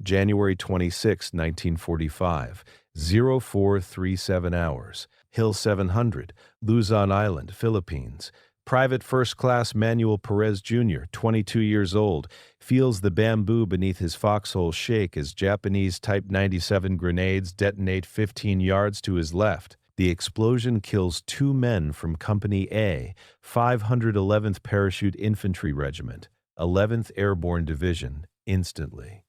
January 26, 1945, 0437 hours. Hill 700, Luzon Island, Philippines. Private First Class Manuel Perez Jr., 22 years old, feels the bamboo beneath his foxhole shake as Japanese Type 97 grenades detonate 15 yards to his left. The explosion kills 2 men from Company A, 511th Parachute Infantry Regiment, 11th Airborne Division, instantly.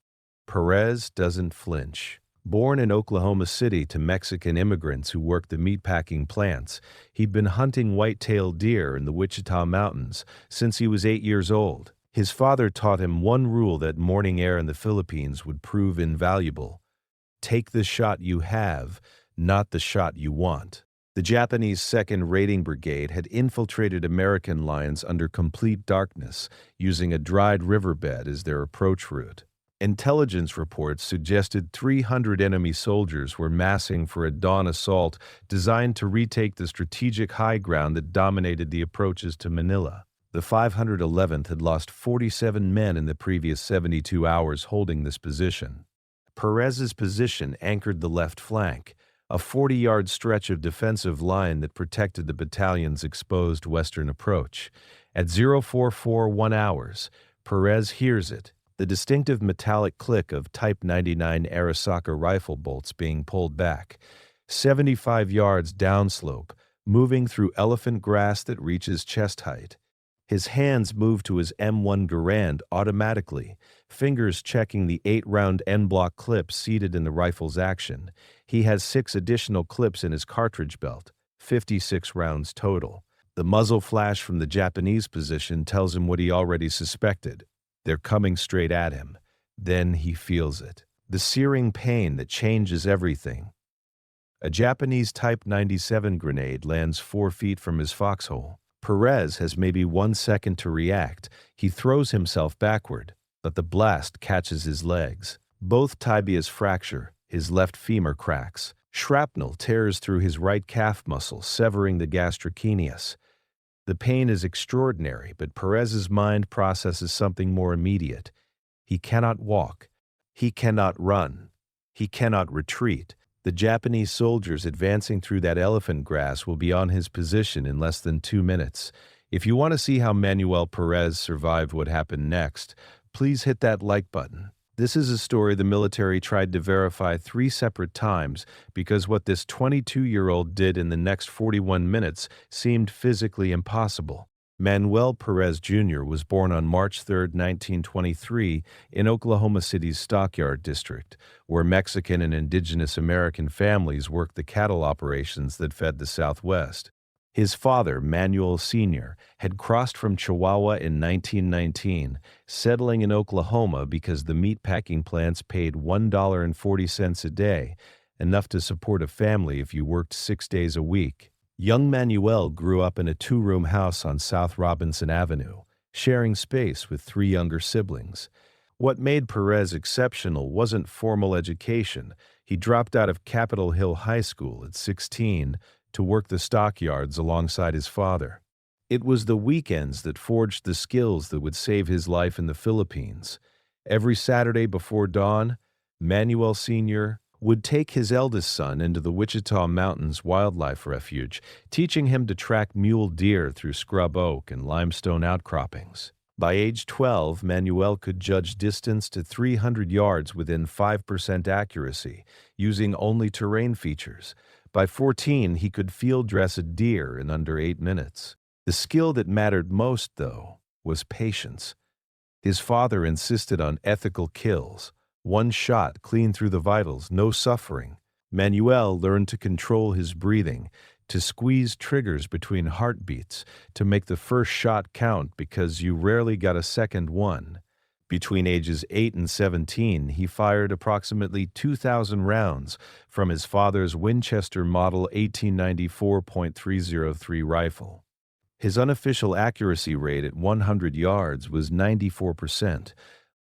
Perez doesn't flinch. Born in Oklahoma City to Mexican immigrants who worked the meatpacking plants, he'd been hunting white-tailed deer in the Wichita Mountains since he was 8 years old. His father taught him one rule that morning air in the Philippines would prove invaluable: take the shot you have, not the shot you want. The Japanese 2nd Raiding Brigade had infiltrated American lines under complete darkness, using a dried riverbed as their approach route. Intelligence reports suggested 300 enemy soldiers were massing for a dawn assault designed to retake the strategic high ground that dominated the approaches to Manila. The 511th had lost 47 men in the previous 72 hours holding this position. Perez's position anchored the left flank, a 40-yard stretch of defensive line that protected the battalion's exposed western approach. At 0441 hours, Perez hears it, the distinctive metallic click of Type 99 Arisaka rifle bolts being pulled back, 75 yards downslope, moving through elephant grass that reaches chest height. His hands move to his M1 Garand automatically, fingers checking the 8-round N-block clip seated in the rifle's action. He has 6 additional clips in his cartridge belt, 56 rounds total. The muzzle flash from the Japanese position tells him what he already suspected. They're coming straight at him. Then he feels it. The searing pain that changes everything. A Japanese Type 97 grenade lands 4 feet from his foxhole. Perez has maybe 1 second to react. He throws himself backward, but the blast catches his legs. Both tibias fracture, his left femur cracks. Shrapnel tears through his right calf muscle, severing the gastrocnemius. The pain is extraordinary, but Perez's mind processes something more immediate. He cannot walk. He cannot run. He cannot retreat. The Japanese soldiers advancing through that elephant grass will be on his position in less than 2 minutes. If you want to see how Manuel Perez survived what happened next, please hit that like button. This is a story the military tried to verify 3 separate times because what this 22-year-old did in the next 41 minutes seemed physically impossible. Manuel Perez Jr. was born on March 3, 1923, in Oklahoma City's Stockyard District, where Mexican and indigenous American families worked the cattle operations that fed the Southwest. His father, Manuel Sr., had crossed from Chihuahua in 1919, settling in Oklahoma because the meatpacking plants paid $1.40 a day, enough to support a family if you worked 6 days a week. Young Manuel grew up in a 2-room house on South Robinson Avenue, sharing space with 3 younger siblings. What made Perez exceptional wasn't formal education. He dropped out of Capitol Hill High School at 16 to work the stockyards alongside his father. It was the weekends that forged the skills that would save his life in the Philippines. Every Saturday before dawn, Manuel Sr. would take his eldest son into the Wichita Mountains Wildlife Refuge, teaching him to track mule deer through scrub oak and limestone outcroppings. By age 12, Manuel could judge distance to 300 yards within 5% accuracy, using only terrain features. By 14, he could field dress a deer in under 8 minutes. The skill that mattered most, though, was patience. His father insisted on ethical kills. 1 shot, clean through the vitals, no suffering. Manuel learned to control his breathing, to squeeze triggers between heartbeats, to make the first shot count because you rarely got a second one. Between ages 8 and 17, he fired approximately 2,000 rounds from his father's Winchester Model 1894.303 rifle. His unofficial accuracy rate at 100 yards was 94%.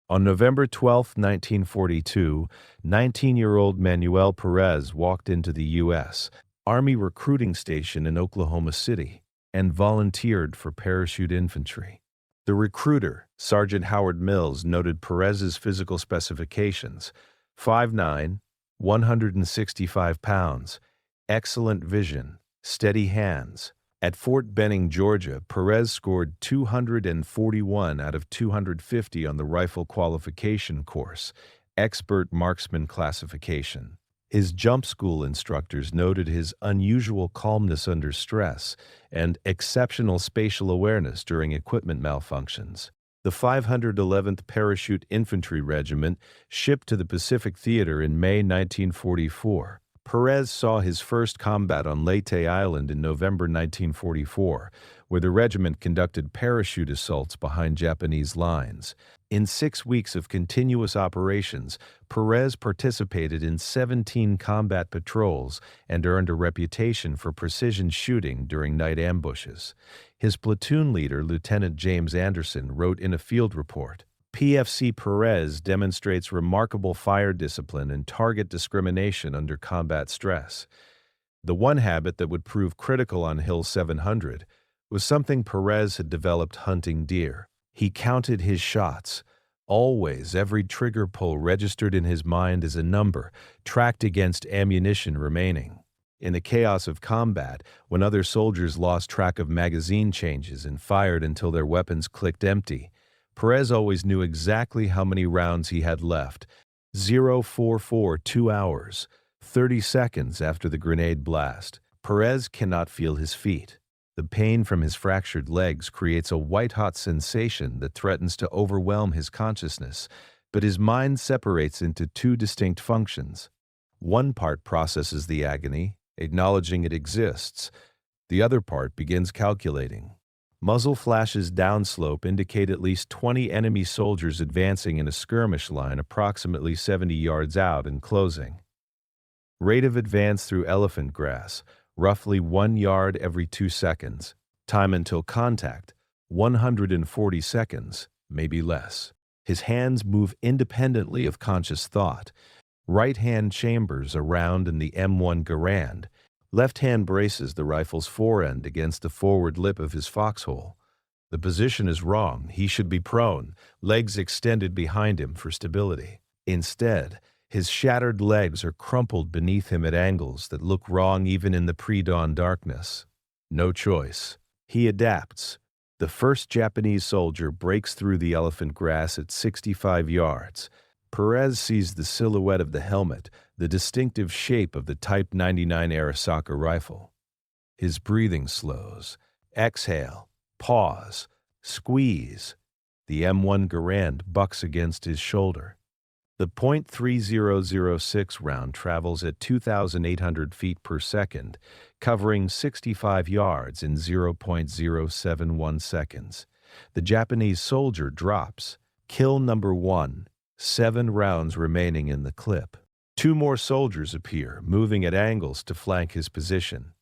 On November 12, 1942, 19-year-old Manuel Perez walked into the U.S. Army recruiting station in Oklahoma City and volunteered for Parachute Infantry. The recruiter, Sergeant Howard Mills noted Perez's physical specifications: 5'9", 165 pounds, excellent vision, steady hands. At Fort Benning, Georgia, Perez scored 241 out of 250 on the rifle qualification course, expert marksman classification. His jump school instructors noted his unusual calmness under stress and exceptional spatial awareness during equipment malfunctions. The 511th Parachute Infantry Regiment shipped to the Pacific Theater in May 1944. Perez saw his first combat on Leyte Island in November 1944, where the regiment conducted parachute assaults behind Japanese lines. In 6 weeks of continuous operations, Perez participated in 17 combat patrols and earned a reputation for precision shooting during night ambushes. His platoon leader, Lieutenant James Anderson, wrote in a field report, "PFC Perez demonstrates remarkable fire discipline and target discrimination under combat stress." The one habit that would prove critical on Hill 700 was something Perez had developed hunting deer. He counted his shots. Always, every trigger pull registered in his mind as a number, tracked against ammunition remaining. In the chaos of combat, when other soldiers lost track of magazine changes and fired until their weapons clicked empty, Perez always knew exactly how many rounds he had left. 044 2 hours, 30 seconds after the grenade blast. Perez cannot feel his feet. The pain from his fractured legs creates a white-hot sensation that threatens to overwhelm his consciousness, but his mind separates into two distinct functions. One part processes the agony, acknowledging it exists. The other part begins calculating. Muzzle flashes downslope indicate at least 20 enemy soldiers advancing in a skirmish line approximately 70 yards out and closing. Rate of advance through elephant grass, roughly 1 yard every 2 seconds. Time until contact, 140 seconds, maybe less. His hands move independently of conscious thought. Right hand chambers around in the M1 Garand. Left hand braces the rifle's forend against the forward lip of his foxhole. The position is wrong. He should be prone, legs extended behind him for stability. Instead, his shattered legs are crumpled beneath him at angles that look wrong even in the pre-dawn darkness. No choice. He adapts. The first Japanese soldier breaks through the elephant grass at 65 yards. Perez sees the silhouette of the helmet, the distinctive shape of the Type 99 Arisaka rifle. His breathing slows. Exhale. Pause. Squeeze. The M1 Garand bucks against his shoulder. The .3006 round travels at 2,800 feet per second, covering 65 yards in 0.071 seconds. The Japanese soldier drops. Kill number 1. 7 rounds remaining in the clip. 2 more soldiers appear, moving at angles to flank his position.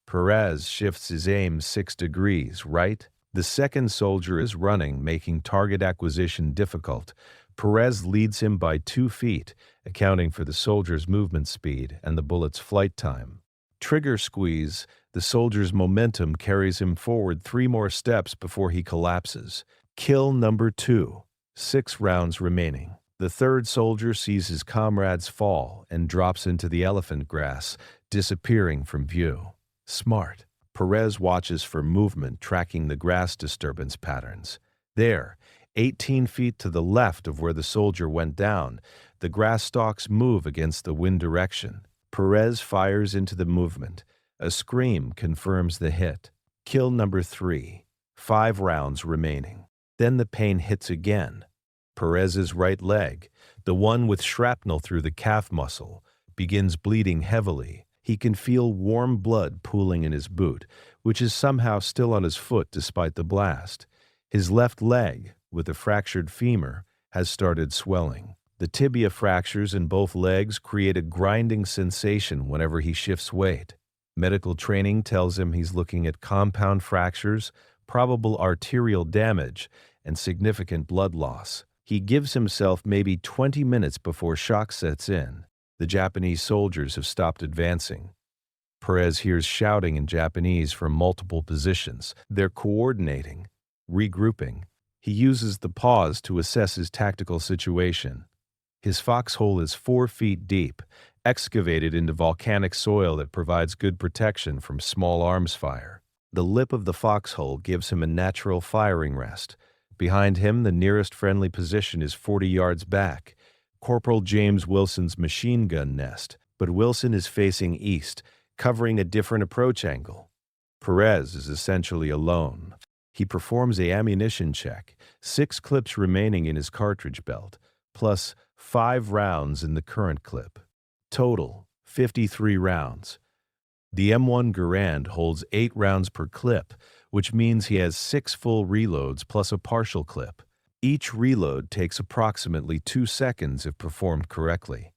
Perez shifts his aim 6 degrees right. The second soldier is running, making target acquisition difficult. Perez leads him by 2 feet, accounting for the soldier's movement speed and the bullet's flight time. Trigger squeeze, the soldier's momentum carries him forward 3 more steps before he collapses. Kill number 2. 6 rounds remaining. The third soldier sees his comrades fall and drops into the elephant grass, disappearing from view. Smart. Perez watches for movement, tracking the grass disturbance patterns. There, 18 feet to the left of where the soldier went down, the grass stalks move against the wind direction. Perez fires into the movement. A scream confirms the hit. Kill number 3. 5 rounds remaining. Then the pain hits again. Perez's right leg, the one with shrapnel through the calf muscle, begins bleeding heavily. He can feel warm blood pooling in his boot, which is somehow still on his foot despite the blast. His left leg, with a fractured femur, has started swelling. The tibia fractures in both legs create a grinding sensation whenever he shifts weight. Medical training tells him he's looking at compound fractures, probable arterial damage, and significant blood loss. He gives himself maybe 20 minutes before shock sets in. The Japanese soldiers have stopped advancing. Perez hears shouting in Japanese from multiple positions. They're coordinating, regrouping. He uses the pause to assess his tactical situation. His foxhole is 4 feet deep, excavated into volcanic soil that provides good protection from small arms fire. The lip of the foxhole gives him a natural firing rest. Behind him, the nearest friendly position is 40 yards back, Corporal James Wilson's machine gun nest, but Wilson is facing east, covering a different approach angle. Perez is essentially alone. He performs an ammunition check, 6 clips remaining in his cartridge belt, plus 5 rounds in the current clip. Total, 53 rounds. The M1 Garand holds 8 rounds per clip, which means he has 6 full reloads plus a partial clip. Each reload takes approximately 2 seconds if performed correctly.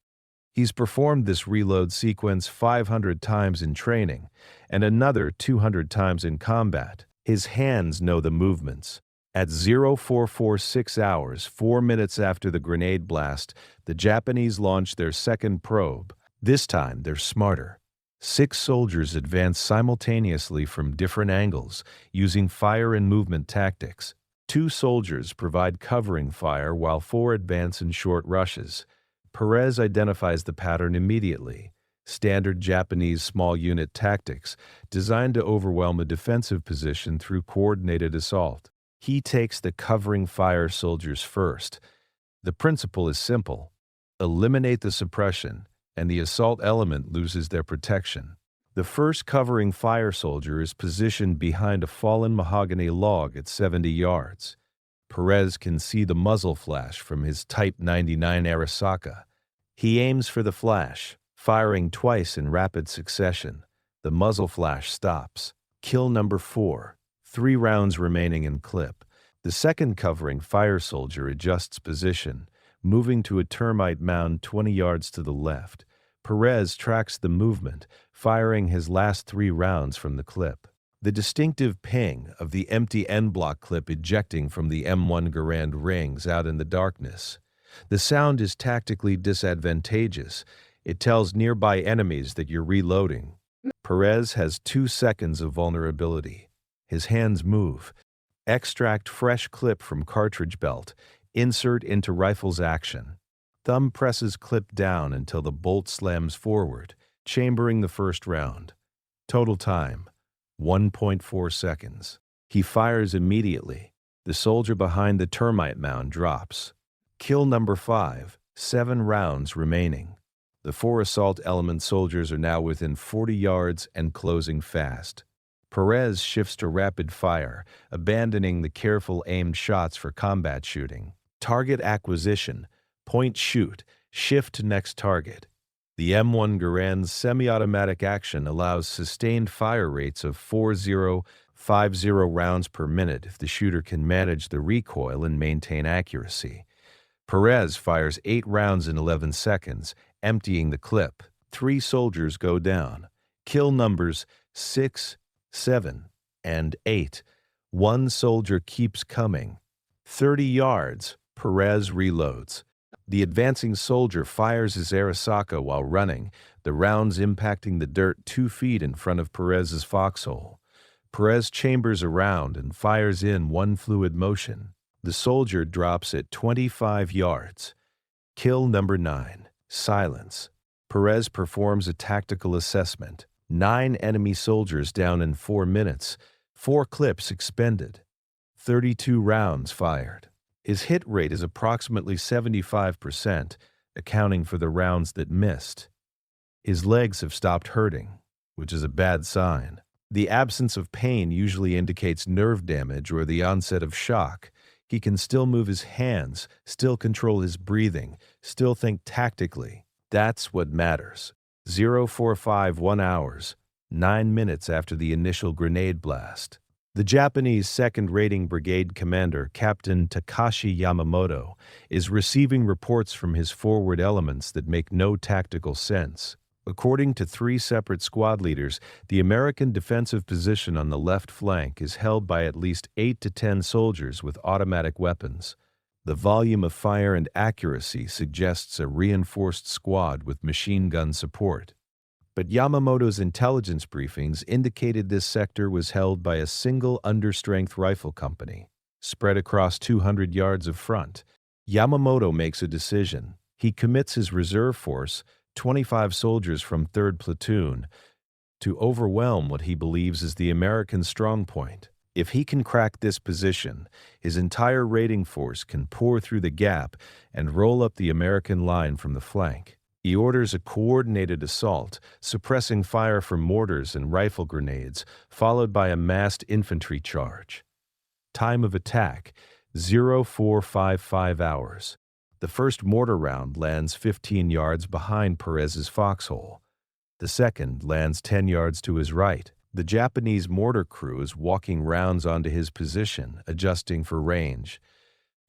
He's performed this reload sequence 500 times in training and another 200 times in combat. His hands know the movements. At 0446 hours, 4 minutes after the grenade blast, the Japanese launched their second probe. This time, they're smarter. 6 soldiers advance simultaneously from different angles, using fire and movement tactics. 2 soldiers provide covering fire while 4 advance in short rushes. Perez identifies the pattern immediately. Standard Japanese small unit tactics, designed to overwhelm a defensive position through coordinated assault. He takes the covering fire soldiers first. The principle is simple. Eliminate the suppression, and the assault element loses their protection. The first covering fire soldier is positioned behind a fallen mahogany log at 70 yards. Perez can see the muzzle flash from his Type 99 Arisaka. He aims for the flash, firing twice in rapid succession. The muzzle flash stops. Kill number 4. 3 rounds remaining in clip. The second covering fire soldier adjusts position, moving to a termite mound 20 yards to the left. Perez tracks the movement, firing his last 3 rounds from the clip. The distinctive ping of the empty end-block clip ejecting from the M1 Garand rings out in the darkness. The sound is tactically disadvantageous. It tells nearby enemies that you're reloading. Perez has 2 seconds of vulnerability. His hands move. Extract fresh clip from cartridge belt. Insert into rifle's action. Thumb presses clip down until the bolt slams forward, chambering the first round. Total time, 1.4 seconds. He fires immediately. The soldier behind the termite mound drops. Kill number 5, 7 rounds remaining. The 4 assault element soldiers are now within 40 yards and closing fast. Perez shifts to rapid fire, abandoning the careful aimed shots for combat shooting. Target acquisition, point shoot, shift to next target. The M1 Garand's semi-automatic action allows sustained fire rates of 4050 rounds per minute if the shooter can manage the recoil and maintain accuracy. Perez fires 8 rounds in 11 seconds, emptying the clip. 3 soldiers go down. Kill numbers 6, 7, and 8. 1 soldier keeps coming. 30 yards, Perez reloads. The advancing soldier fires his Arisaka while running, the rounds impacting the dirt 2 feet in front of Perez's foxhole. Perez chambers around and fires in 1 fluid motion. The soldier drops at 25 yards. Kill number 9. Silence. Perez performs a tactical assessment. 9 enemy soldiers down in 4 minutes. 4 clips expended. 32 rounds fired. His hit rate is approximately 75%, accounting for the rounds that missed. His legs have stopped hurting, which is a bad sign. The absence of pain usually indicates nerve damage or the onset of shock. He can still move his hands, still control his breathing, still think tactically. That's what matters. 0451 hours, 9 minutes after the initial grenade blast. The Japanese 2nd Rating Brigade commander, Captain Takashi Yamamoto, is receiving reports from his forward elements that make no tactical sense. According to 3 separate squad leaders, the American defensive position on the left flank is held by at least 8 to 10 soldiers with automatic weapons. The volume of fire and accuracy suggests a reinforced squad with machine gun support. But Yamamoto's intelligence briefings indicated this sector was held by a single understrength rifle company. spread across 200 yards of front. Yamamoto makes a decision. He commits his reserve force, 25 soldiers from 3rd Platoon, to overwhelm what he believes is the American strongpoint. If he can crack this position, his entire raiding force can pour through the gap and roll up the American line from the flank. He orders a coordinated assault, suppressing fire from mortars and rifle grenades, followed by a massed infantry charge. Time of attack, 0455 hours. The first mortar round lands 15 yards behind Perez's foxhole. The second lands 10 yards to his right. The Japanese mortar crew is walking rounds onto his position, adjusting for range.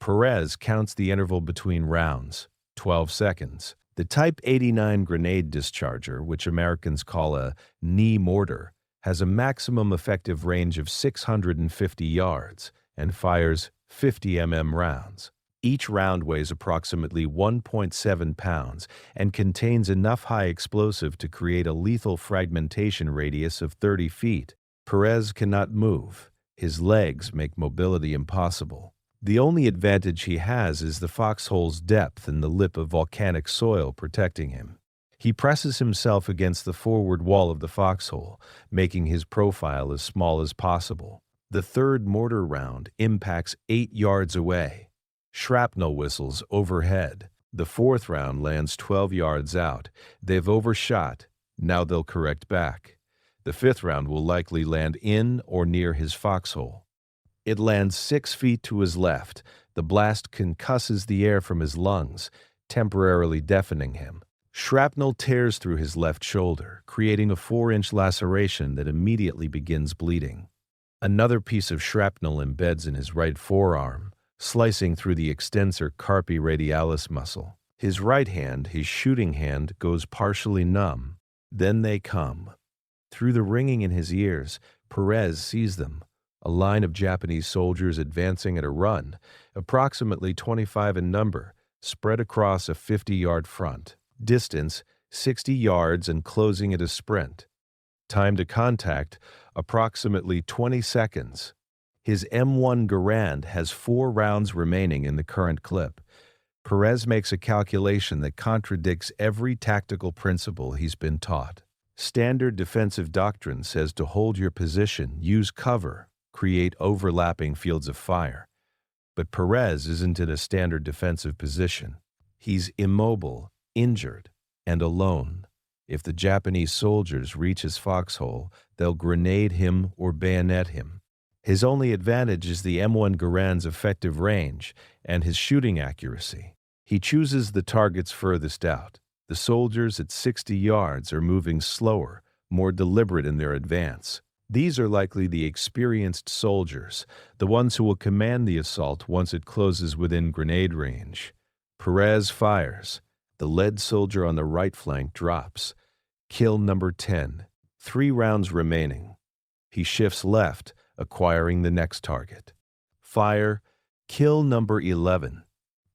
Perez counts the interval between rounds, 12 seconds. The Type 89 grenade discharger, which Americans call a knee mortar, has a maximum effective range of 650 yards and fires 50 mm rounds. Each round weighs approximately 1.7 pounds and contains enough high explosive to create a lethal fragmentation radius of 30 feet. Perez cannot move. His legs make mobility impossible. The only advantage he has is the foxhole's depth and the lip of volcanic soil protecting him. He presses himself against the forward wall of the foxhole, making his profile as small as possible. The third mortar round impacts 8 yards away. Shrapnel whistles overhead. The fourth round lands 12 yards out. They've overshot. Now they'll correct back. The fifth round will likely land in or near his foxhole. It lands 6 feet to his left. The blast concusses the air from his lungs, temporarily deafening him. Shrapnel tears through his left shoulder, creating a 4-inch laceration that immediately begins bleeding. Another piece of shrapnel embeds in his right forearm, slicing through the extensor carpi radialis muscle. His right hand, his shooting hand, goes partially numb. Then they come. Through the ringing in his ears, Perez sees them. A line of Japanese soldiers advancing at a run, approximately 25 in number, spread across a 50-yard front. Distance, 60 yards and closing at a sprint. Time to contact, approximately 20 seconds. His M1 Garand has 4 rounds remaining in the current clip. Perez makes a calculation that contradicts every tactical principle he's been taught. Standard defensive doctrine says to hold your position, use cover, create overlapping fields of fire. But Perez isn't in a standard defensive position. He's immobile, injured, and alone. If the Japanese soldiers reach his foxhole, they'll grenade him or bayonet him. His only advantage is the M1 Garand's effective range and his shooting accuracy. He chooses the targets furthest out. The soldiers at 60 yards are moving slower, more deliberate in their advance. These are likely the experienced soldiers, the ones who will command the assault once it closes within grenade range. Perez fires. The lead soldier on the right flank drops. Kill number 10. 3 rounds remaining. He shifts left, acquiring the next target. Fire. Kill number 11.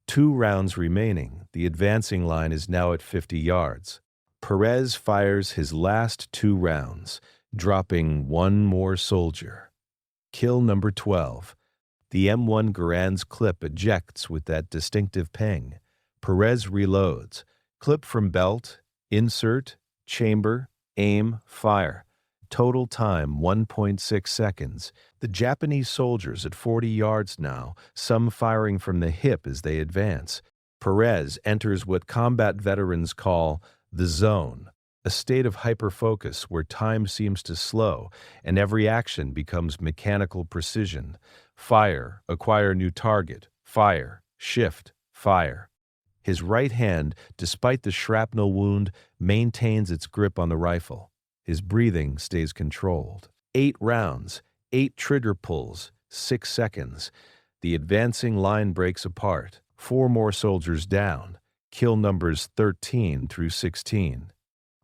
2 rounds remaining. The advancing line is now at 50 yards. Perez fires his last 2 rounds, dropping 1 more soldier. Kill number 12. The M1 Garand's clip ejects with that distinctive ping. Perez reloads. Clip from belt, insert, chamber, aim, fire. Total time 1.6 seconds. The Japanese soldiers at 40 yards now, some firing from the hip as they advance. Perez enters what combat veterans call the zone, a state of hyperfocus where time seems to slow and every action becomes mechanical precision. Fire, acquire new target, fire, shift, fire. His right hand, despite the shrapnel wound, maintains its grip on the rifle. His breathing stays controlled. 8 rounds, 8 trigger pulls, 6 seconds. The advancing line breaks apart. 4 more soldiers down. Kill numbers 13 through 16.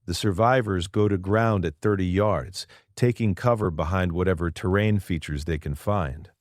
The survivors go to ground at 30 yards, taking cover behind whatever terrain features they can find.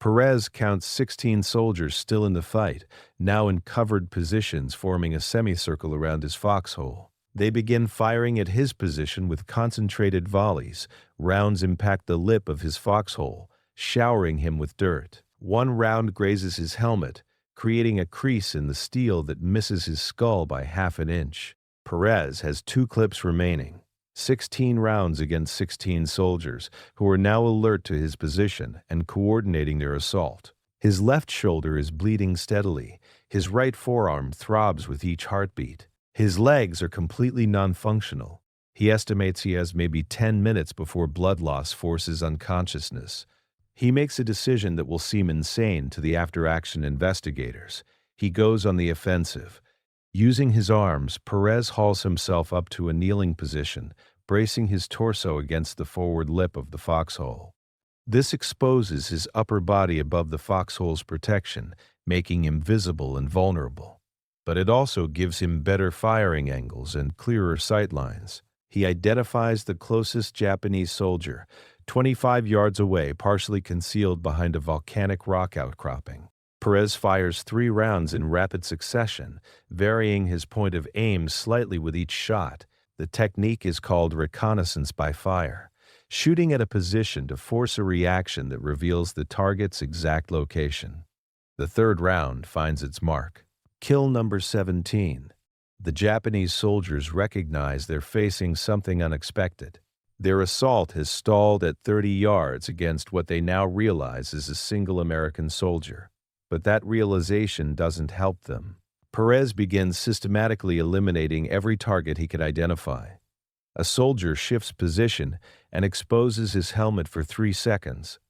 Perez counts 16 soldiers still in the fight, now in covered positions forming a semicircle around his foxhole. They begin firing at his position with concentrated volleys. Rounds impact the lip of his foxhole, showering him with dirt. One round grazes his helmet, creating a crease in the steel that misses his skull by half an inch. Perez has 2 clips remaining, 16 rounds against 16 soldiers, who are now alert to his position and coordinating their assault. His left shoulder is bleeding steadily. His right forearm throbs with each heartbeat. His legs are completely non-functional. He estimates he has maybe 10 minutes before blood loss forces unconsciousness. He makes a decision that will seem insane to the after-action investigators. He goes on the offensive. Using his arms, Perez hauls himself up to a kneeling position, bracing his torso against the forward lip of the foxhole. This exposes his upper body above the foxhole's protection, making him visible and vulnerable. But it also gives him better firing angles and clearer sightlines. He identifies the closest Japanese soldier, 25 yards away, partially concealed behind a volcanic rock outcropping. Perez fires 3 rounds in rapid succession, varying his point of aim slightly with each shot. The technique is called reconnaissance by fire, shooting at a position to force a reaction that reveals the target's exact location. The 3rd round finds its mark. Kill number 17. The Japanese soldiers recognize they're facing something unexpected. Their assault has stalled at 30 yards against what they now realize is a single American soldier. But that realization doesn't help them. Perez begins systematically eliminating every target he could identify. A soldier shifts position and exposes his helmet for 3 seconds.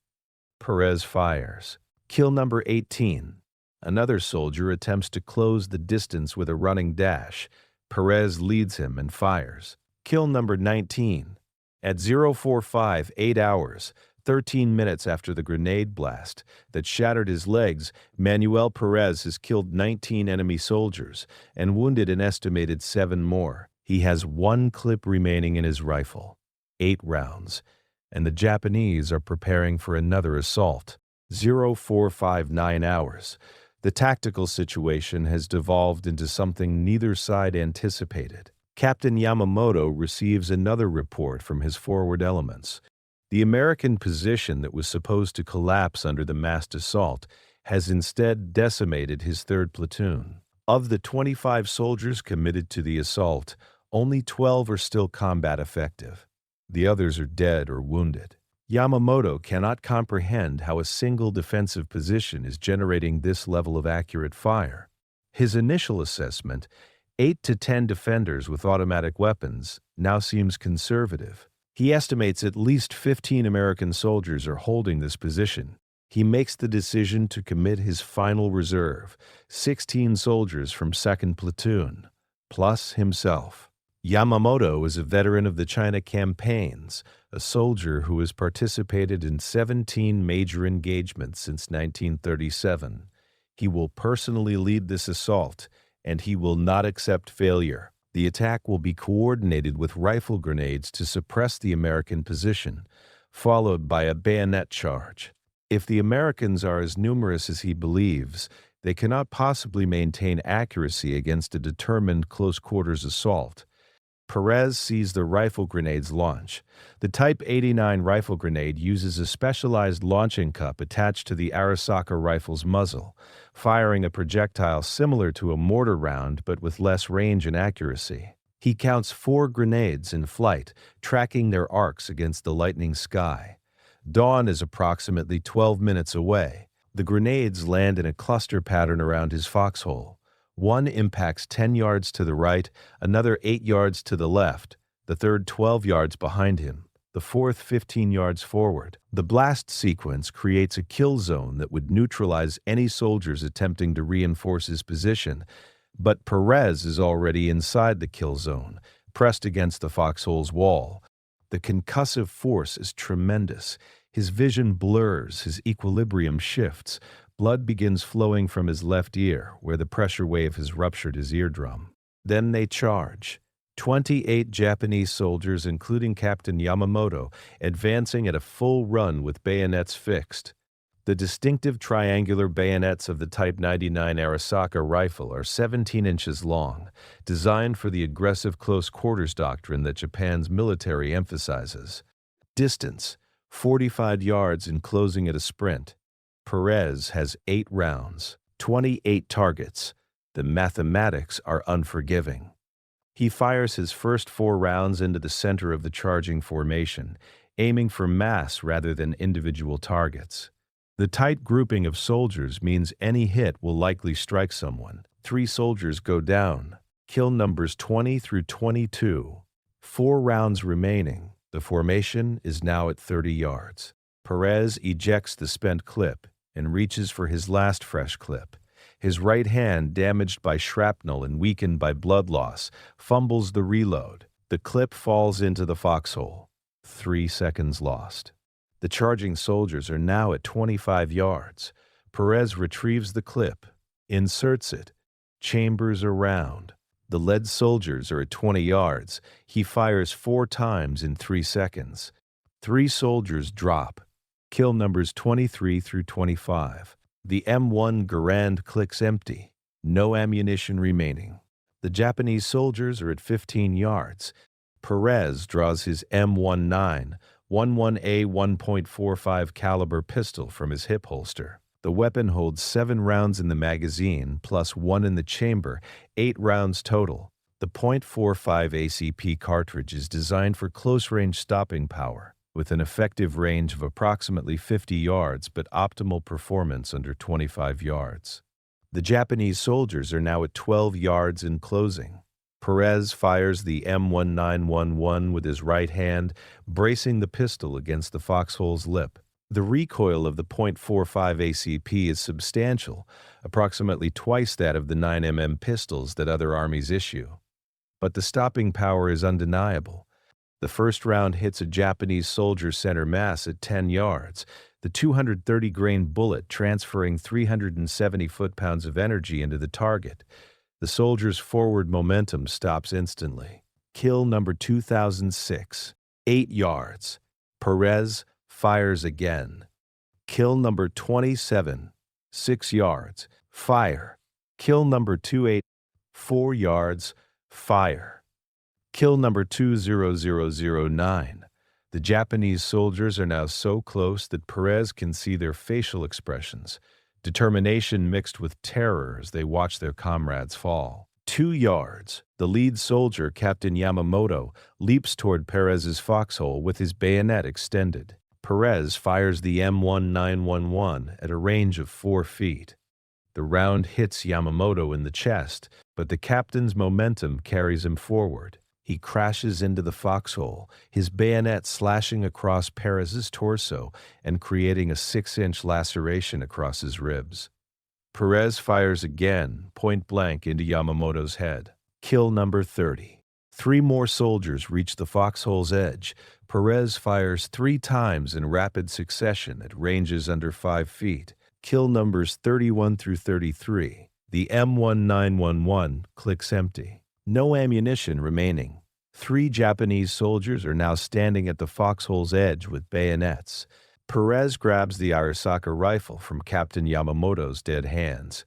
Perez fires. Kill number 18. Another soldier attempts to close the distance with a running dash. Perez leads him and fires. Kill number 19. At 0:45, 8 hours, 13 minutes after the grenade blast that shattered his legs, Manuel Perez has killed 19 enemy soldiers and wounded an estimated 7 more. He has 1 clip remaining in his rifle, 8 rounds, and the Japanese are preparing for another assault. 0:459 hours. The tactical situation has devolved into something neither side anticipated. Captain Yamamoto receives another report from his forward elements. The American position that was supposed to collapse under the massed assault has instead decimated his 3rd platoon. Of the 25 soldiers committed to the assault, only 12 are still combat effective. The others are dead or wounded. Yamamoto cannot comprehend how a single defensive position is generating this level of accurate fire. His initial assessment, 8 to 10 defenders with automatic weapons, now seems conservative. He estimates at least 15 American soldiers are holding this position. He makes the decision to commit his final reserve, 16 soldiers from 2nd Platoon, plus himself. Yamamoto is a veteran of the China campaigns, a soldier who has participated in 17 major engagements since 1937. He will personally lead this assault, and he will not accept failure. The attack will be coordinated with rifle grenades to suppress the American position, followed by a bayonet charge. If the Americans are as numerous as he believes, they cannot possibly maintain accuracy against a determined close-quarters assault. Perez sees the rifle grenades launch. The Type 89 rifle grenade uses a specialized launching cup attached to the Arisaka rifle's muzzle, firing a projectile similar to a mortar round but with less range and accuracy. He counts 4 grenades in flight, tracking their arcs against the lightning sky. Dawn is approximately 12 minutes away. The grenades land in a cluster pattern around his foxhole. One impacts 10 yards to the right, another 8 yards to the left, the third 12 yards behind him, the fourth 15 yards forward. The blast sequence creates a kill zone that would neutralize any soldiers attempting to reinforce his position, but Perez is already inside the kill zone, pressed against the foxhole's wall. The concussive force is tremendous. His vision blurs, his equilibrium shifts. Blood begins flowing from his left ear, where the pressure wave has ruptured his eardrum. Then they charge. 28 Japanese soldiers, including Captain Yamamoto, advancing at a full run with bayonets fixed. The distinctive triangular bayonets of the Type 99 Arisaka rifle are 17 inches long, designed for the aggressive close-quarters doctrine that Japan's military emphasizes. Distance, 45 yards in closing at a sprint. Perez has 8 rounds, 28 targets. The mathematics are unforgiving. He fires his first 4 rounds into the center of the charging formation, aiming for mass rather than individual targets. The tight grouping of soldiers means any hit will likely strike someone. 3 soldiers go down. Kill numbers 20 through 22. 4 rounds remaining. The formation is now at 30 yards. Perez ejects the spent clip and reaches for his last fresh clip. His right hand, damaged by shrapnel and weakened by blood loss, fumbles the reload. The clip falls into the foxhole. 3 seconds lost. The charging soldiers are now at 25 yards. Perez retrieves the clip, inserts it. Chambers around. The lead soldiers are at 20 yards. He fires 4 times in 3 seconds. 3 soldiers drop. Kill numbers 23 through 25. The M1 Garand clicks empty. No ammunition remaining. The Japanese soldiers are at 15 yards. Perez draws his M19 11A 1.45 caliber pistol from his hip holster. The weapon holds 7 rounds in the magazine, plus 1 in the chamber, 8 rounds total. The .45 ACP cartridge is designed for close-range stopping power, with an effective range of approximately 50 yards but optimal performance under 25 yards. The Japanese soldiers are now at 12 yards in closing. Perez fires the M1911 with his right hand, bracing the pistol against the foxhole's lip. The recoil of the .45 ACP is substantial, approximately twice that of the 9mm pistols that other armies issue. But the stopping power is undeniable. The first round hits a Japanese soldier's center mass at 10 yards, the 230-grain bullet transferring 370 foot-pounds of energy into the target. The soldier's forward momentum stops instantly. Kill number 2006, 8 yards. Perez fires again. Kill number 27, 6 yards. Fire. Kill number 28, 4 yards. Fire. Kill number 20009. The Japanese soldiers are now so close that Perez can see their facial expressions, determination mixed with terror as they watch their comrades fall. 2 yards. The lead soldier, Captain Yamamoto, leaps toward Perez's foxhole with his bayonet extended. Perez fires the M1911 at a range of 4 feet. The round hits Yamamoto in the chest, but the captain's momentum carries him forward. He crashes into the foxhole, his bayonet slashing across Perez's torso and creating a 6-inch laceration across his ribs. Perez fires again, point blank into Yamamoto's head. Kill number 30. 3 more soldiers reach the foxhole's edge. Perez fires 3 times in rapid succession at ranges under 5 feet. Kill numbers 31 through 33. The M1911 clicks empty. No ammunition remaining. 3 Japanese soldiers are now standing at the foxhole's edge with bayonets. Perez grabs the Arisaka rifle from Captain Yamamoto's dead hands.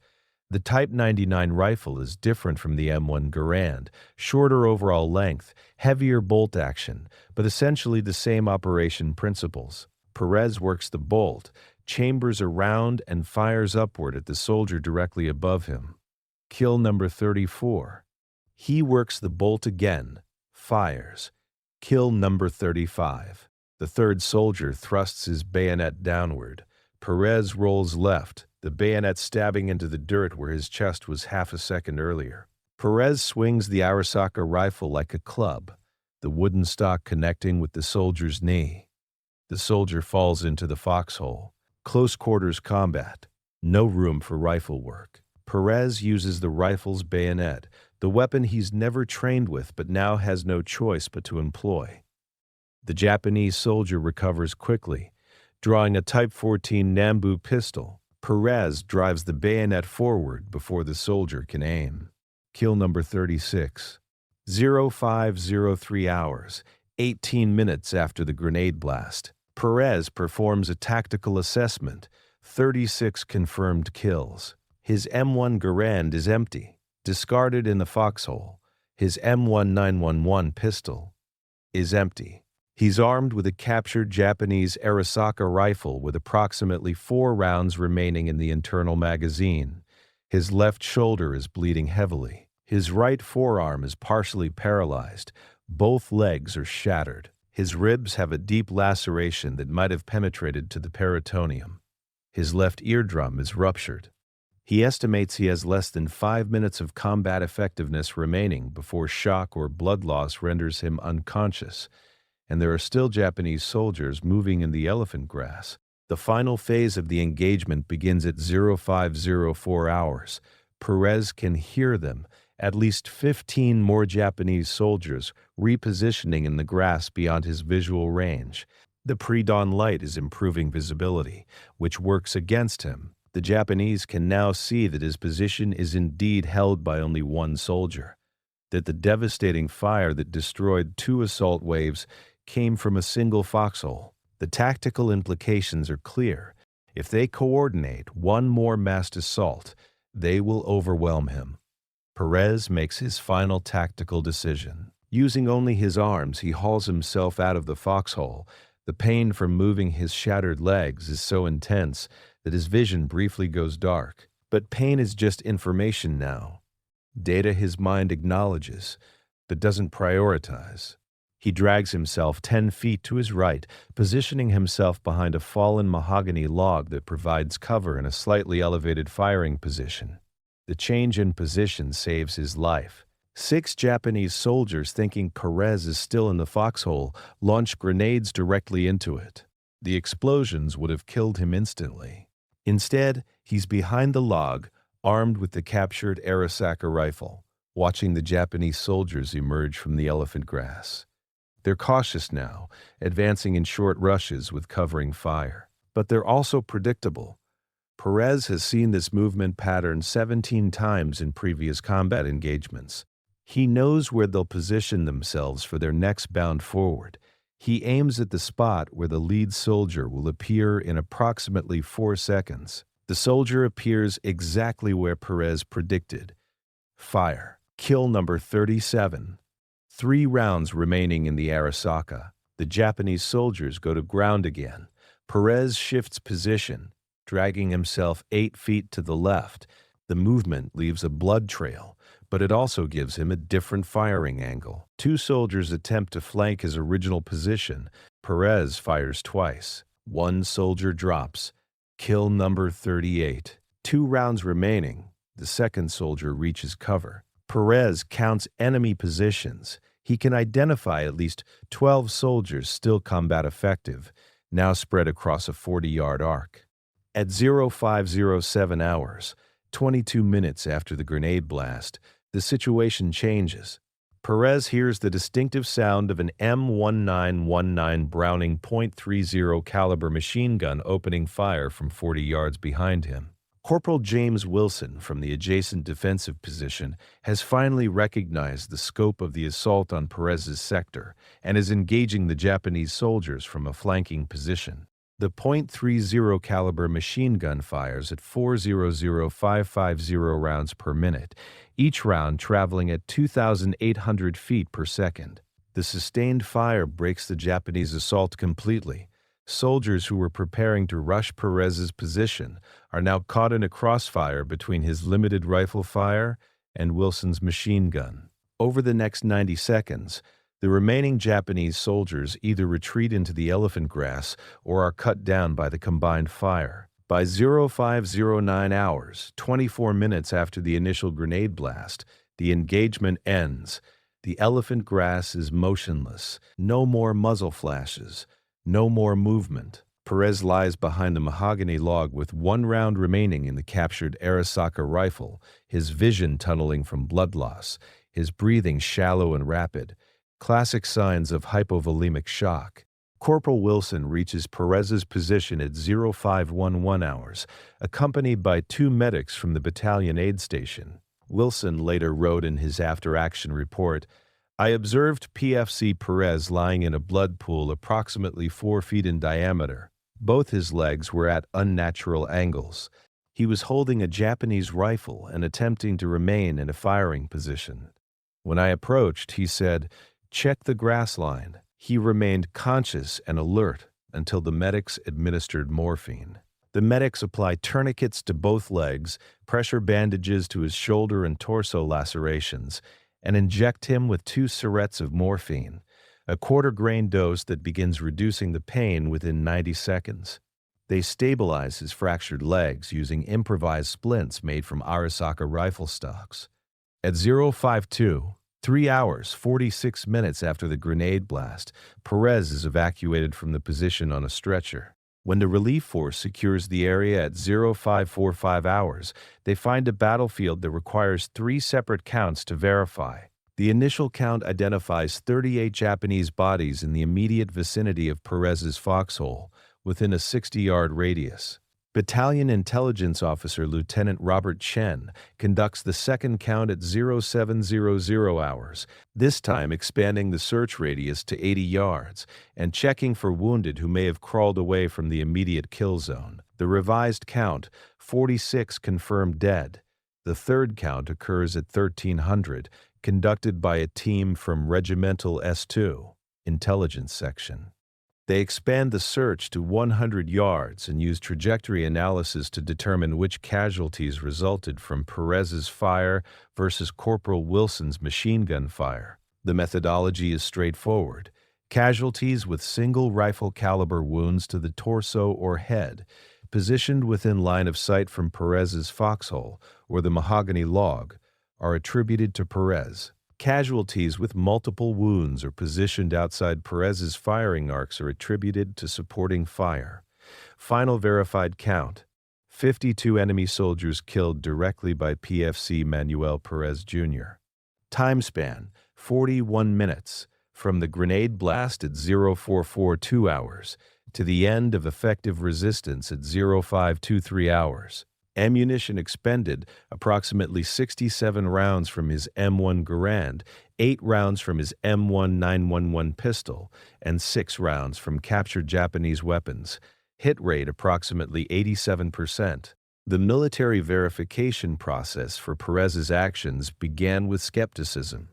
The Type 99 rifle is different from the M1 Garand, shorter overall length, heavier bolt action, but essentially the same operation principles. Perez works the bolt, chambers around, and fires upward at the soldier directly above him. Kill number 34. He works the bolt again, fires. Kill number 35. The 3rd soldier thrusts his bayonet downward. Perez rolls left, the bayonet stabbing into the dirt where his chest was half a second earlier. Perez swings the Arisaka rifle like a club, the wooden stock connecting with the soldier's knee. The soldier falls into the foxhole. Close quarters combat. No room for rifle work. Perez uses the rifle's bayonet, the weapon he's never trained with but now has no choice but to employ. The Japanese soldier recovers quickly, drawing a Type 14 Nambu pistol. Perez drives the bayonet forward before the soldier can aim. Kill number 36. 0503 hours, 18 minutes after the grenade blast. Perez performs a tactical assessment, 36 confirmed kills. His M1 Garand is empty, discarded in the foxhole. His M1911 pistol is empty. He's armed with a captured Japanese Arisaka rifle with approximately 4 rounds remaining in the internal magazine. His left shoulder is bleeding heavily. His right forearm is partially paralyzed. Both legs are shattered. His ribs have a deep laceration that might have penetrated to the peritoneum. His left eardrum is ruptured. He estimates he has less than 5 minutes of combat effectiveness remaining before shock or blood loss renders him unconscious, and there are still Japanese soldiers moving in the elephant grass. The final phase of the engagement begins at 0504 hours. Perez can hear them, at least 15 more Japanese soldiers repositioning in the grass beyond his visual range. The pre-dawn light is improving visibility, which works against him. The Japanese can now see that his position is indeed held by only one soldier, that the devastating fire that destroyed 2 assault waves came from a single foxhole. The tactical implications are clear. If they coordinate one more massed assault, they will overwhelm him. Perez makes his final tactical decision. Using only his arms, he hauls himself out of the foxhole. The pain from moving his shattered legs is so intense that his vision briefly goes dark. But pain is just information now. Data his mind acknowledges, but doesn't prioritize. He drags himself 10 feet to his right, positioning himself behind a fallen mahogany log that provides cover in a slightly elevated firing position. The change in position saves his life. 6 Japanese soldiers, thinking Perez is still in the foxhole, launch grenades directly into it. The explosions would have killed him instantly. Instead, he's behind the log, armed with the captured Arisaka rifle, watching the Japanese soldiers emerge from the elephant grass. They're cautious now, advancing in short rushes with covering fire. But they're also predictable. Perez has seen this movement pattern 17 times in previous combat engagements. He knows where they'll position themselves for their next bound forward. He aims at the spot where the lead soldier will appear in approximately 4 seconds. The soldier appears exactly where Perez predicted. Fire. Kill number 37. 3 rounds remaining in the Arisaka. The Japanese soldiers go to ground again. Perez shifts position, dragging himself 8 feet to the left. The movement leaves a blood trail, but it also gives him a different firing angle. 2 soldiers attempt to flank his original position. Perez fires twice. 1 soldier drops. Kill number 38. 2 rounds remaining. The second soldier reaches cover. Perez counts enemy positions. He can identify at least 12 soldiers still combat effective, now spread across a 40-yard arc. At 0507 hours, 22 minutes after the grenade blast, the situation changes. Perez hears the distinctive sound of an M1919 Browning .30 caliber machine gun opening fire from 40 yards behind him. Corporal James Wilson, from the adjacent defensive position, has finally recognized the scope of the assault on Perez's sector and is engaging the Japanese soldiers from a flanking position. The .30 caliber machine gun fires at 4,00550 rounds per minute, each round traveling at 2,800 feet per second. The sustained fire breaks the Japanese assault completely. Soldiers who were preparing to rush Perez's position are now caught in a crossfire between his limited rifle fire and Wilson's machine gun. Over the next 90 seconds, the remaining Japanese soldiers either retreat into the elephant grass or are cut down by the combined fire. By 0509 hours, 24 minutes after the initial grenade blast, the engagement ends. The elephant grass is motionless. No more muzzle flashes. No more movement. Perez lies behind the mahogany log with 1 round remaining in the captured Arisaka rifle, his vision tunneling from blood loss, his breathing shallow and rapid. Classic signs of hypovolemic shock. Corporal Wilson reaches Perez's position at 0511 hours, accompanied by 2 medics from the battalion aid station. Wilson later wrote in his after-action report, "I observed PFC Perez lying in a blood pool approximately 4 feet in diameter. Both his legs were at unnatural angles. He was holding a Japanese rifle and attempting to remain in a firing position. When I approached, he said, 'Check the grass line.' He remained conscious and alert until the medics administered morphine. The medics applied tourniquets to both legs, pressure bandages to his shoulder and torso lacerations, and inject him with 2 syrettes of morphine, a quarter-grain dose that begins reducing the pain within 90 seconds. They stabilize his fractured legs using improvised splints made from Arisaka rifle stocks. At 052, 3 hours, 46 minutes after the grenade blast, Perez is evacuated from the position on a stretcher. When the relief force secures the area at 0545 hours, they find a battlefield that requires 3 separate counts to verify. The initial count identifies 38 Japanese bodies in the immediate vicinity of Perez's foxhole, within a 60-yard radius. Battalion Intelligence Officer Lieutenant Robert Chen conducts the second count at 0700 hours, this time expanding the search radius to 80 yards and checking for wounded who may have crawled away from the immediate kill zone. The revised count, 46 confirmed dead. The third count occurs at 1300, conducted by a team from Regimental S2, Intelligence Section. They expand the search to 100 yards and use trajectory analysis to determine which casualties resulted from Perez's fire versus Corporal Wilson's machine gun fire. The methodology is straightforward. Casualties with single rifle caliber wounds to the torso or head, positioned within line of sight from Perez's foxhole or the mahogany log, are attributed to Perez. Casualties with multiple wounds or positioned outside Perez's firing arcs are attributed to supporting fire. Final verified count: 52 enemy soldiers killed directly by PFC Manuel Perez Jr. Time span: 41 minutes, from the grenade blast at 0442 hours to the end of effective resistance at 0523 hours. Ammunition expended: approximately 67 rounds from his M1 Garand, 8 rounds from his M1 911 pistol, and 6 rounds from captured Japanese weapons. Hit rate approximately 87%. The military verification process for Perez's actions began with skepticism.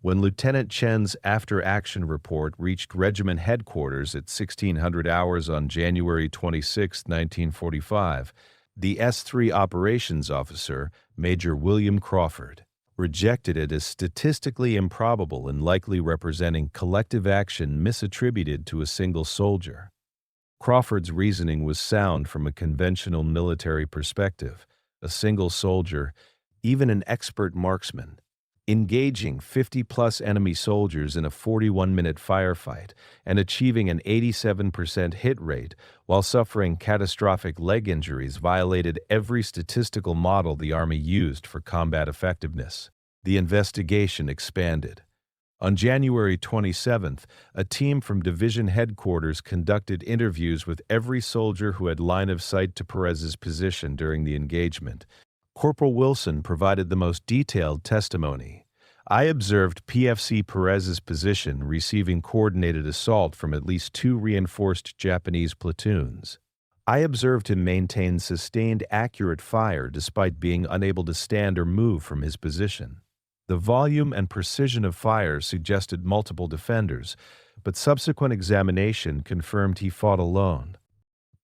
When Lieutenant Chen's after-action report reached regiment headquarters at 1600 hours on January 26, 1945, the S3 operations officer, Major William Crawford, rejected it as statistically improbable and likely representing collective action misattributed to a single soldier. Crawford's reasoning was sound from a conventional military perspective. A single soldier, even an expert marksman, engaging 50-plus enemy soldiers in a 41-minute firefight and achieving an 87% hit rate while suffering catastrophic leg injuries violated every statistical model the Army used for combat effectiveness. The investigation expanded. On January 27th, a team from division headquarters conducted interviews with every soldier who had line of sight to Perez's position during the engagement. Corporal Wilson provided the most detailed testimony. "I observed PFC Perez's position receiving coordinated assault from at least 2 reinforced Japanese platoons. I observed him maintain sustained accurate fire despite being unable to stand or move from his position. The volume and precision of fire suggested multiple defenders, but subsequent examination confirmed he fought alone."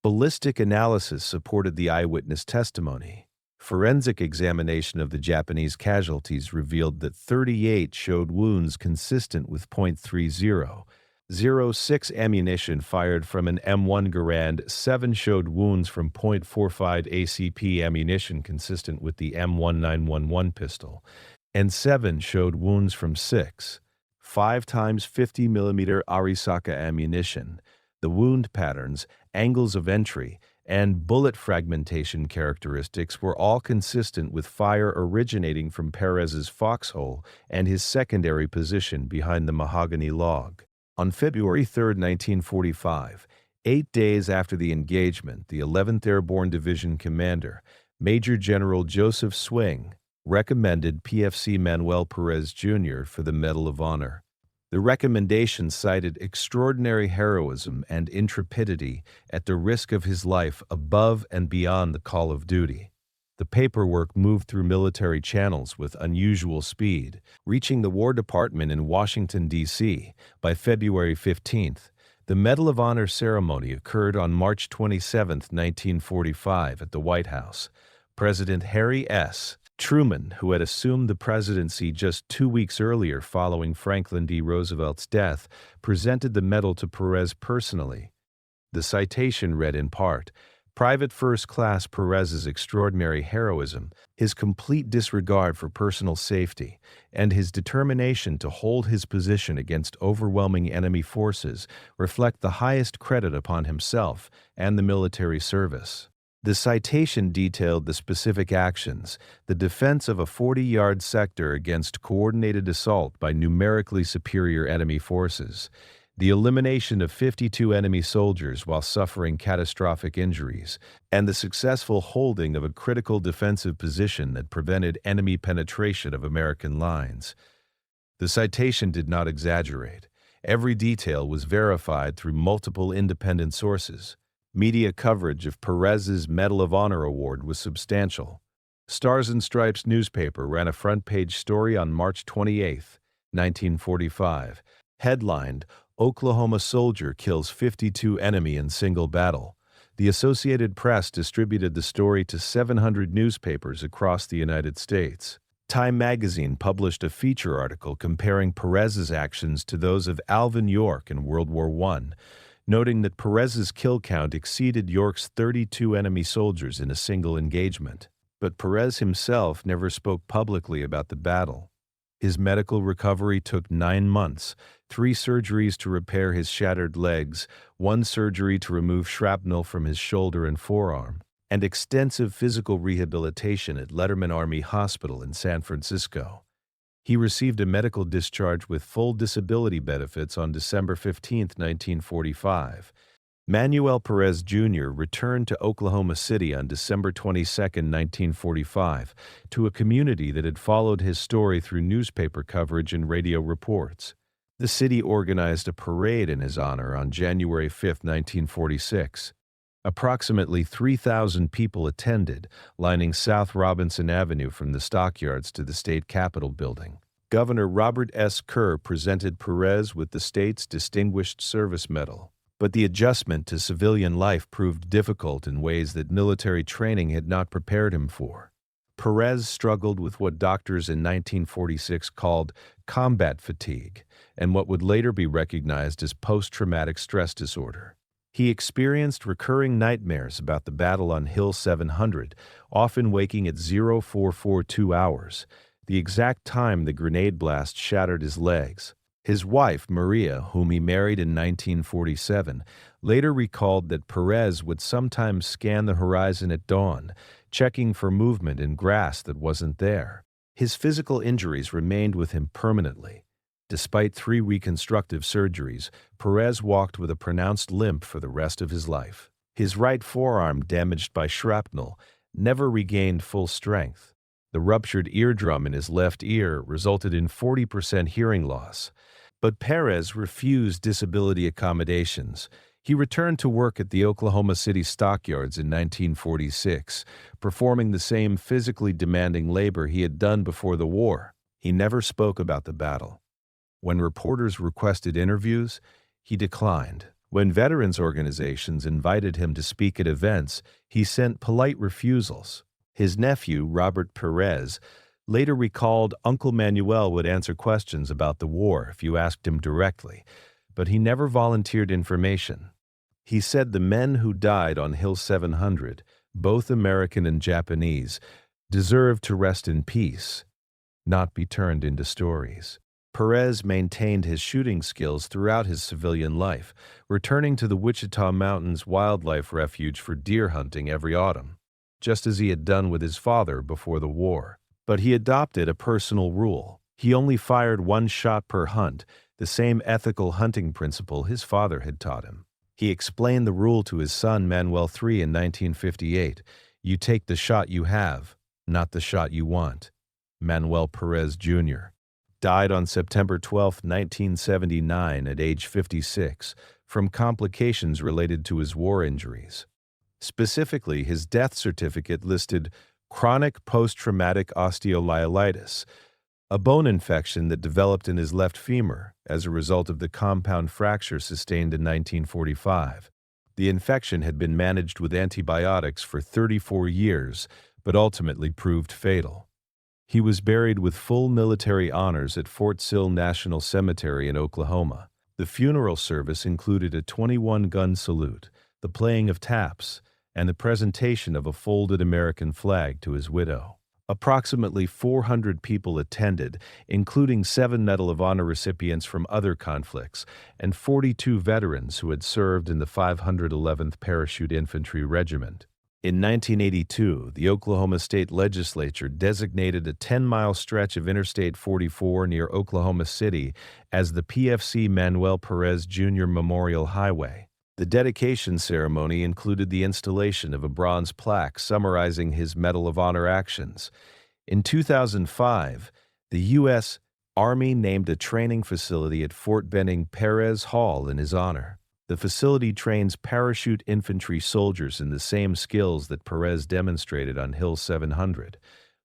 Ballistic analysis supported the eyewitness testimony. Forensic examination of the Japanese casualties revealed that 38 showed wounds consistent with .30. 06 ammunition fired from an M1 Garand, 7 showed wounds from .45 ACP ammunition consistent with the M1 911 pistol, and 7 showed wounds from 5 times 50 mm Arisaka ammunition. The wound patterns, angles of entry, and bullet fragmentation characteristics were all consistent with fire originating from Perez's foxhole and his secondary position behind the mahogany log. On February 3, 1945, 8 days after the engagement, the 11th Airborne Division commander, Major General Joseph Swing, recommended PFC Manuel Perez Jr. for the Medal of Honor. The recommendation cited extraordinary heroism and intrepidity at the risk of his life above and beyond the call of duty. The paperwork moved through military channels with unusual speed, reaching the War Department in Washington, D.C. by February 15th. The Medal of Honor ceremony occurred on March 27, 1945, at the White House. President Harry S. Truman, who had assumed the presidency just 2 weeks earlier following Franklin D. Roosevelt's death, presented the medal to Perez personally. The citation read in part, "Private First Class Perez's extraordinary heroism, his complete disregard for personal safety, and his determination to hold his position against overwhelming enemy forces reflect the highest credit upon himself and the military service." The citation detailed the specific actions: the defense of a 40-yard sector against coordinated assault by numerically superior enemy forces, the elimination of 52 enemy soldiers while suffering catastrophic injuries, and the successful holding of a critical defensive position that prevented enemy penetration of American lines. The citation did not exaggerate. Every detail was verified through multiple independent sources. Media coverage of Perez's Medal of Honor award was substantial. Stars and Stripes newspaper ran a front-page story on March 28, 1945, headlined, "Oklahoma Soldier Kills 52 Enemy in Single Battle." The Associated Press distributed the story to 700 newspapers across the United States. Time magazine published a feature article comparing Perez's actions to those of Alvin York in World War I, noting that Perez's kill count exceeded York's 32 enemy soldiers in a single engagement. But Perez himself never spoke publicly about the battle. His medical recovery took 9 months, 3 surgeries to repair his shattered legs, 1 surgery to remove shrapnel from his shoulder and forearm, and extensive physical rehabilitation at Letterman Army Hospital in San Francisco. He received a medical discharge with full disability benefits on December 15, 1945. Manuel Perez Jr. returned to Oklahoma City on December 22, 1945, to a community that had followed his story through newspaper coverage and radio reports. The city organized a parade in his honor on January 5, 1946. Approximately 3,000 people attended, lining South Robinson Avenue from the stockyards to the state capitol building. Governor Robert S. Kerr presented Perez with the state's Distinguished Service Medal. But the adjustment to civilian life proved difficult in ways that military training had not prepared him for. Perez struggled with what doctors in 1946 called combat fatigue and what would later be recognized as post-traumatic stress disorder. He experienced recurring nightmares about the battle on Hill 700, often waking at 0442 hours, the exact time the grenade blast shattered his legs. His wife, Maria, whom he married in 1947, later recalled that Perez would sometimes scan the horizon at dawn, checking for movement in grass that wasn't there. His physical injuries remained with him permanently. Despite 3 reconstructive surgeries, Perez walked with a pronounced limp for the rest of his life. His right forearm, damaged by shrapnel, never regained full strength. The ruptured eardrum in his left ear resulted in 40% hearing loss. But Perez refused disability accommodations. He returned to work at the Oklahoma City stockyards in 1946, performing the same physically demanding labor he had done before the war. He never spoke about the battle. When reporters requested interviews, he declined. When veterans organizations invited him to speak at events, he sent polite refusals. His nephew, Robert Perez, later recalled Uncle Manuel would answer questions about the war if you asked him directly, but he never volunteered information. He said the men who died on Hill 700, both American and Japanese, deserved to rest in peace, not be turned into stories. Perez maintained his shooting skills throughout his civilian life, returning to the Wichita Mountains Wildlife Refuge for deer hunting every autumn, just as he had done with his father before the war. But he adopted a personal rule. He only fired 1 shot per hunt, the same ethical hunting principle his father had taught him. He explained the rule to his son Manuel III in 1958. "You take the shot you have, not the shot you want." Manuel Perez Jr. died on September 12, 1979, at age 56, from complications related to his war injuries. Specifically, his death certificate listed Chronic post-traumatic osteomyelitis, a bone infection that developed in his left femur as a result of the compound fracture sustained in 1945. The infection had been managed with antibiotics for 34 years, but ultimately proved fatal. He was buried with full military honors at Fort Sill National Cemetery in Oklahoma. The funeral service included a 21-gun salute, the playing of taps, and the presentation of a folded American flag to his widow. Approximately 400 people attended, including 7 Medal of Honor recipients from other conflicts and 42 veterans who had served in the 511th Parachute Infantry Regiment. In 1982, the Oklahoma State Legislature designated a 10-mile stretch of Interstate 44 near Oklahoma City as the PFC Manuel Perez Jr. Memorial Highway. The dedication ceremony included the installation of a bronze plaque summarizing his Medal of Honor actions. In 2005, the U.S. Army named a training facility at Fort Benning Perez Hall in his honor. The facility trains parachute infantry soldiers in the same skills that Perez demonstrated on Hill 700: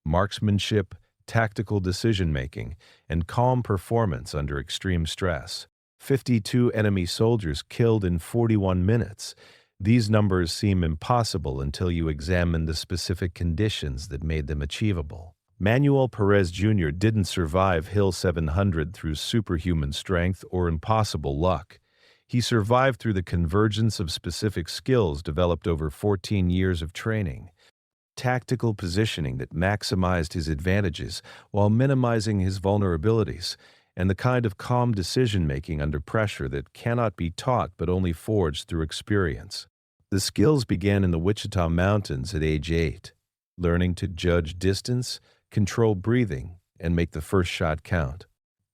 marksmanship, tactical decision-making, and calm performance under extreme stress. 52 enemy soldiers killed in 41 minutes. These numbers seem impossible until you examine the specific conditions that made them achievable. Manuel Perez Jr. didn't survive Hill 700 through superhuman strength or impossible luck. He survived through the convergence of specific skills developed over 14 years of training. Tactical positioning that maximized his advantages while minimizing his vulnerabilities, and the kind of calm decision-making under pressure that cannot be taught but only forged through experience. The skills began in the Wichita Mountains at age 8, learning to judge distance, control breathing, and make the first shot count.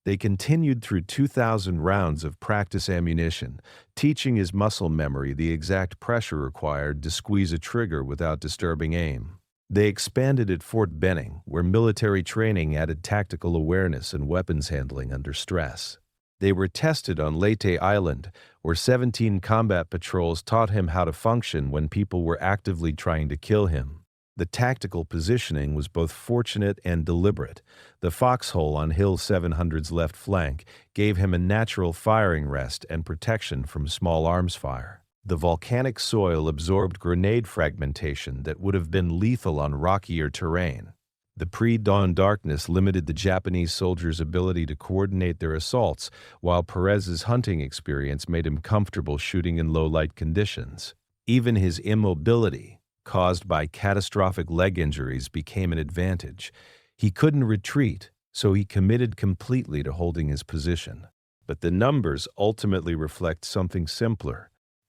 They continued through 2,000 rounds of practice ammunition, teaching his muscle memory the exact pressure required to squeeze a trigger without disturbing aim. They expanded at Fort Benning, where military training added tactical awareness and weapons handling under stress. They were tested on Leyte Island, where 17 combat patrols taught him how to function when people were actively trying to kill him. The tactical positioning was both fortunate and deliberate. The foxhole on Hill 700's left flank gave him a natural firing rest and protection from small arms fire. The volcanic soil absorbed grenade fragmentation that would have been lethal on rockier terrain. The pre-dawn darkness limited the Japanese soldiers' ability to coordinate their assaults, while Perez's hunting experience made him comfortable shooting in low-light conditions. Even his immobility, caused by catastrophic leg injuries, became an advantage. He couldn't retreat, so he committed completely to holding his position. But the numbers ultimately reflect something simpler.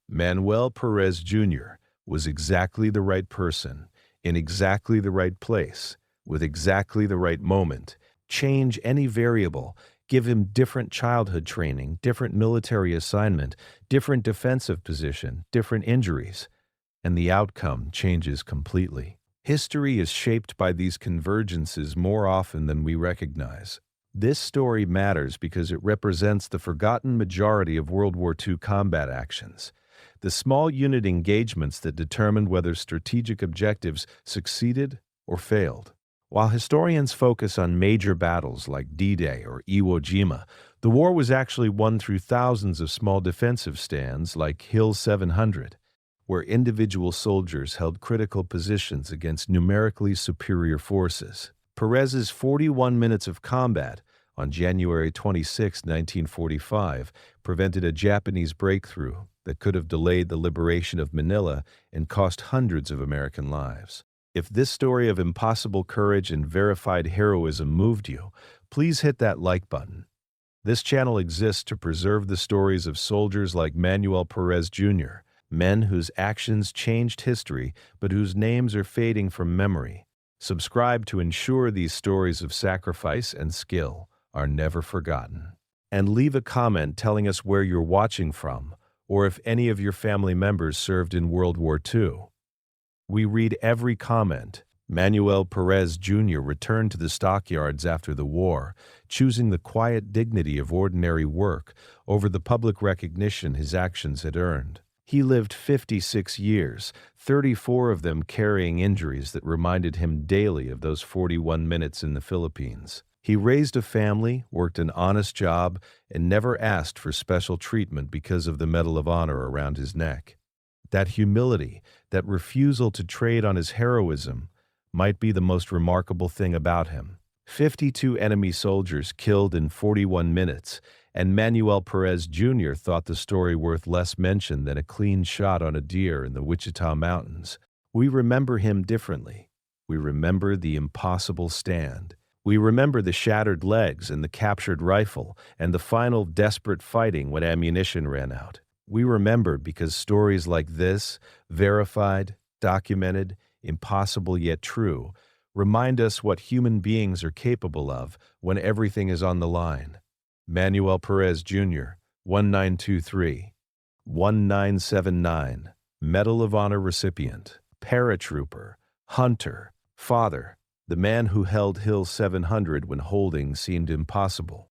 Manuel Perez Jr. was exactly the right person, in exactly the right place, with exactly the right moment. Change any variable, give him different childhood training, different military assignment, different defensive position, different injuries, and the outcome changes completely. History is shaped by these convergences more often than we recognize. This story matters because it represents the forgotten majority of World War II combat actions, the small unit engagements that determined whether strategic objectives succeeded or failed. While historians focus on major battles like D-Day or Iwo Jima, the war was actually won through thousands of small defensive stands like Hill 700. Where individual soldiers held critical positions against numerically superior forces. Perez's 41 minutes of combat on January 26, 1945, prevented a Japanese breakthrough that could have delayed the liberation of Manila and cost hundreds of American lives. If this story of impossible courage and verified heroism moved you, please hit that like button. This channel exists to preserve the stories of soldiers like Manuel Perez Jr., men whose actions changed history, but whose names are fading from memory. Subscribe to ensure these stories of sacrifice and skill are never forgotten. And leave a comment telling us where you're watching from, or if any of your family members served in World War II. We read every comment. Manuel Perez Jr. returned to the stockyards after the war, choosing the quiet dignity of ordinary work over the public recognition his actions had earned. He lived 56 years, 34 of them carrying injuries that reminded him daily of those 41 minutes in the Philippines. He raised a family, worked an honest job, and never asked for special treatment because of the Medal of Honor around his neck. That humility, that refusal to trade on his heroism, might be the most remarkable thing about him. 52 enemy soldiers killed in 41 minutes, and Manuel Perez Jr. thought the story worth less mention than a clean shot on a deer in the Wichita Mountains. We remember him differently. We remember the impossible stand. We remember the shattered legs and the captured rifle and the final desperate fighting when ammunition ran out. We remember because stories like this, verified, documented, impossible yet true, remind us what human beings are capable of when everything is on the line. Manuel Perez Jr., 1923, 1979, Medal of Honor recipient, paratrooper, hunter, father, the man who held Hill 700 when holding seemed impossible.